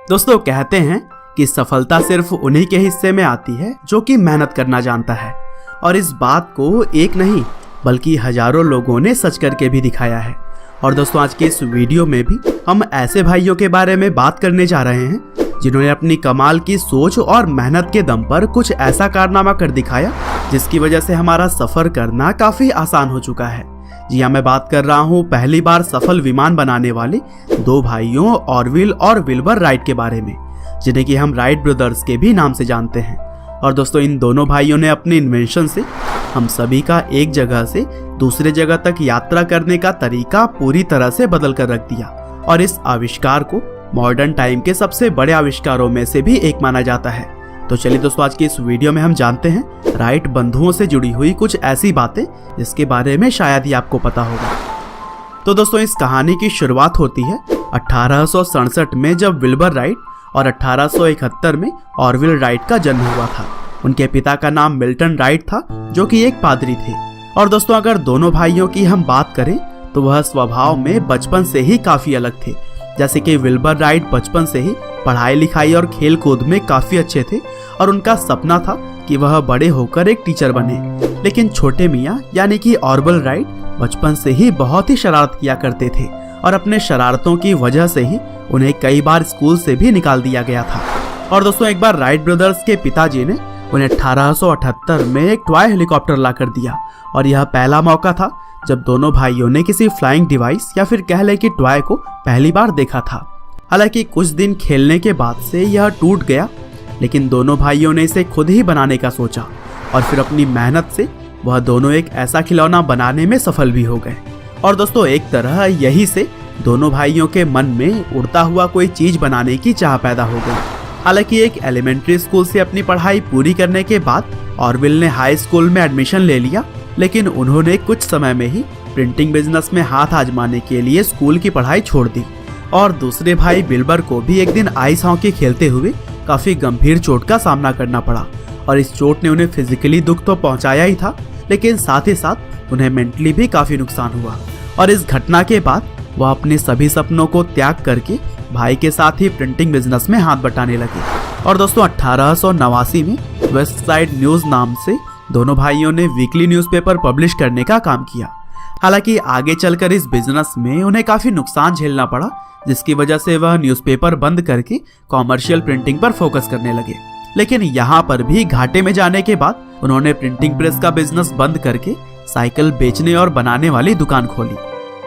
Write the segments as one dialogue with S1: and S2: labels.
S1: दोस्तों कहते हैं कि सफलता सिर्फ उन्हीं के हिस्से में आती है जो कि मेहनत करना जानता है, और इस बात को एक नहीं बल्कि हजारों लोगों ने सच करके भी दिखाया है। और दोस्तों आज के इस वीडियो में भी हम ऐसे भाइयों के बारे में बात करने जा रहे हैं जिन्होंने अपनी कमाल की सोच और मेहनत के दम पर कुछ ऐसा कारनामा कर दिखाया जिसकी वजह से हमारा सफर करना काफी आसान हो चुका है। जी हाँ, मैं बात कर रहा हूँ पहली बार सफल विमान बनाने वाले दो भाइयों ऑरविल और विल्बर राइट के बारे में, जिन्हें कि हम राइट ब्रदर्स के भी नाम से जानते हैं। और दोस्तों इन दोनों भाइयों ने अपने इन्वेंशन से हम सभी का एक जगह से दूसरे जगह तक यात्रा करने का तरीका पूरी तरह से बदल कर रख दिया, और इस आविष्कार को मॉडर्न टाइम के सबसे बड़े आविष्कारों में से भी एक माना जाता है। तो चलिए दोस्तों आज की इस वीडियो में हम जानते हैं राइट बंधुओं से जुड़ी हुई कुछ ऐसी बातें जिसके बारे में शायद ही आपको पता होगा। तो दोस्तों इस कहानी की शुरुआत होती है 1867 में, जब विल्बर राइट और 1871 में ऑरविल राइट का जन्म हुआ था। उनके पिता का नाम मिल्टन राइट था जो कि एक पादरी थे। और दोस्तों अगर दोनों भाइयों की हम बात करें तो वह स्वभाव में बचपन से ही काफी अलग थे। जैसे कि विल्बर राइट बचपन से ही पढ़ाई लिखाई और खेल कूद में काफी अच्छे थे और उनका सपना था कि वह बड़े होकर एक टीचर बने। लेकिन छोटे मियाँ यानी कि ऑरविल राइट बचपन से ही बहुत ही शरारत किया करते थे और अपने शरारतों की वजह से ही उन्हें कई बार स्कूल से भी निकाल दिया गया था। और दोस्तों एक बार राइट ब्रदर्स के पिताजी ने उन्हें 1878 में एक टॉय हेलीकॉप्टर ला कर दिया, और यह पहला मौका था जब दोनों भाइयों ने किसी फ्लाइंग डिवाइस या फिर कह ले कि टॉय को पहली बार देखा था। हालांकि कुछ दिन खेलने के बाद से यह टूट गया, लेकिन दोनों भाइयों ने इसे खुद ही बनाने का सोचा और फिर अपनी मेहनत से वह दोनों एक ऐसा खिलौना बनाने में सफल भी हो गए। और दोस्तों एक तरह यही से दोनों भाइयों के मन में उड़ता हुआ कोई चीज बनाने की चाह पैदा हो गई। हालांकि एक एलिमेंट्री स्कूल से अपनी पढ़ाई पूरी करने के बाद ऑरविल ने हाई स्कूल में एडमिशन ले लिया, लेकिन उन्होंने कुछ समय में ही प्रिंटिंग बिजनेस में हाथ आजमाने के लिए स्कूल की पढ़ाई छोड़ दी। और दूसरे भाई विल्बर को भी एक दिन आइस हॉकी खेलते हुए काफी गंभीर चोट का सामना करना पड़ा, और इस चोट ने उन्हें फिजिकली दुख तो पहुंचाया ही था, लेकिन साथ ही साथ उन्हें मेंटली भी काफी नुकसान हुआ। और इस घटना के बाद वह अपने सभी सपनों को त्याग करके भाई के साथ ही प्रिंटिंग बिजनेस में हाथ बटाने लगे। और दोस्तों 1889 में वेस्ट साइड न्यूज नाम से दोनों भाइयों ने वीकली न्यूज़पेपर पब्लिश करने का काम किया। हालांकि आगे चलकर इस बिजनेस में उन्हें काफी नुकसान झेलना पड़ा, जिसकी वजह से वह न्यूज़पेपर बंद करके कॉमर्शियल प्रिंटिंग पर फोकस करने लगे। लेकिन यहाँ पर भी घाटे में जाने के बाद उन्होंने प्रिंटिंग प्रेस का बिजनेस बंद करके साइकिल बेचने और बनाने वाली दुकान खोली।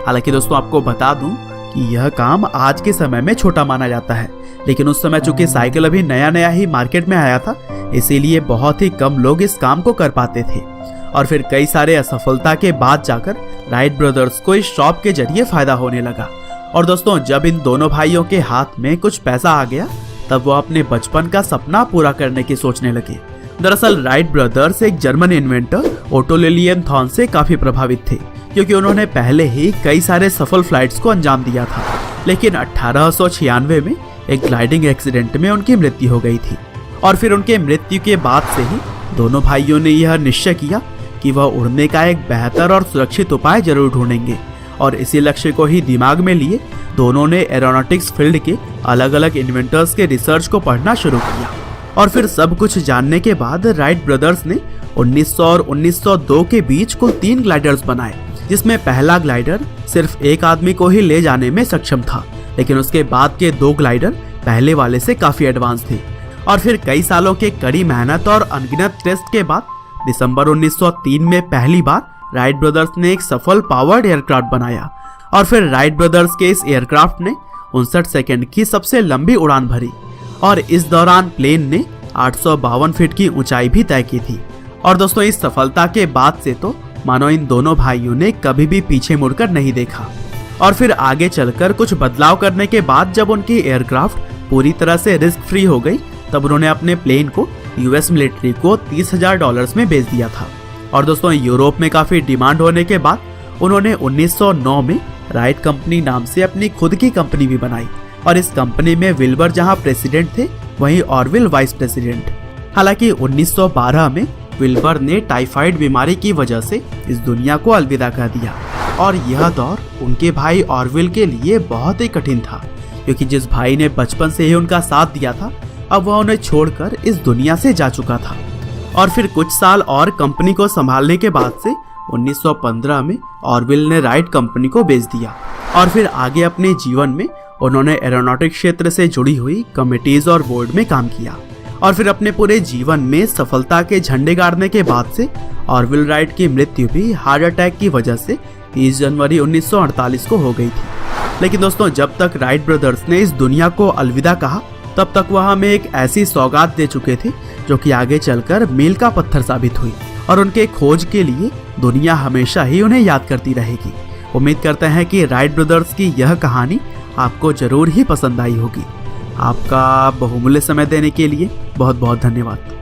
S1: हालांकि दोस्तों आपको बता दूं कि यह काम आज के समय में छोटा माना जाता है, लेकिन उस समय चूंकि साइकिल अभी नया नया ही मार्केट में आया था, इसीलिए बहुत ही कम लोग इस काम को कर पाते थे। और फिर कई सारे असफलता के बाद जाकर राइट ब्रदर्स को इस शॉप के जरिए फायदा होने लगा। और दोस्तों जब इन दोनों भाइयों के हाथ में कुछ पैसा आ गया तब वो अपने बचपन का सपना पूरा करने की सोचने लगे। दरअसल राइट ब्रदर्स एक जर्मन इन्वेंटर ओटो लिलियनथॉन से काफी प्रभावित थे, क्योंकि उन्होंने पहले ही कई सारे सफल फ्लाइट्स को अंजाम दिया था। लेकिन 1896 में एक ग्लाइडिंग एक्सीडेंट में उनकी मृत्यु हो गई थी, और फिर उनके मृत्यु के बाद से ही दोनों भाइयों ने यह निश्चय किया कि वह उड़ने का एक बेहतर और सुरक्षित उपाय जरूर ढूंढेंगे। और इसी लक्ष्य को ही दिमाग में लिए दोनों ने एरोनॉटिक्स फील्ड के अलग अलग इन्वेंटर्स के रिसर्च को पढ़ना शुरू किया। और फिर सब कुछ जानने के बाद राइट ब्रदर्स ने 1900 और 1902 के बीच कुल 3 ग्लाइडर्स बनाए, जिसमें पहला ग्लाइडर सिर्फ एक आदमी को ही ले जाने में सक्षम था, लेकिन उसके बाद के 2 ग्लाइडर पहले वाले से काफी एडवांस थे। और फिर कई सालों के कड़ी मेहनत और अनगिनत टेस्ट के बाद दिसंबर 1903 में पहली बार राइट ब्रदर्स ने एक सफल पावर्ड एयरक्राफ्ट बनाया। और फिर राइट ब्रदर्स के इस एयरक्राफ्ट ने 59 सेकंड की सबसे लंबी उड़ान भरी, और इस दौरान प्लेन ने 852 फीट की ऊंचाई भी तय की थी। और दोस्तों इस सफलता के बाद से तो मानो इन दोनों भाइयों ने कभी भी पीछे मुड़कर नहीं देखा। और फिर आगे चलकर कुछ बदलाव करने के बाद जब उनकी एयरक्राफ्ट पूरी तरह से रिस्क फ्री हो गई, तब उन्होंने अपने प्लेन को यूएस मिलिट्री को $30,000 में बेच दिया था। और दोस्तों यूरोप में काफी डिमांड होने के बाद उन्होंने 1909 में राइट कंपनी नाम से अपनी खुद की कंपनी भी बनाई, और इस कंपनी में विल्बर जहां प्रेसिडेंट थे वहीं ऑरविल वाइस प्रेसिडेंट। हालांकि 1912 में विल्बर ने टाइफाइड बीमारी की वजह से इस दुनिया को अलविदा कर दिया, और यह दौर उनके भाई ऑरविल के लिए बहुत ही कठिन था, क्योंकि जिस भाई ने बचपन से ही उनका साथ दिया था अब वह उन्हें छोड़कर इस दुनिया से जा चुका था। और फिर कुछ साल और कंपनी को संभालने के बाद से 1915 में ऑरविल ने राइट कंपनी को बेच दिया। और फिर आगे अपने जीवन में उन्होंने एरोनॉटिक क्षेत्र से जुड़ी हुई कमिटीज और बोर्ड में काम किया। और फिर अपने पूरे जीवन में सफलता के झंडे गाड़ने के बाद से ऑरविल राइट की मृत्यु भी हार्ट अटैक की वजह से 30 जनवरी 1948 को हो गई थी। लेकिन दोस्तों, जब तक राइट ब्रदर्स ने इस दुनिया को अलविदा कहा तब तक वह हमें एक ऐसी सौगात दे चुके थे जो कि आगे चलकर मील का पत्थर साबित हुई। और उनके खोज के लिए दुनिया हमेशा ही उन्हें याद करती रहेगी। उम्मीद करते हैं कि राइट ब्रदर्स की यह कहानी आपको जरूर ही पसंद आई होगी। आपका बहुमूल्य समय देने के लिए बहुत बहुत धन्यवाद।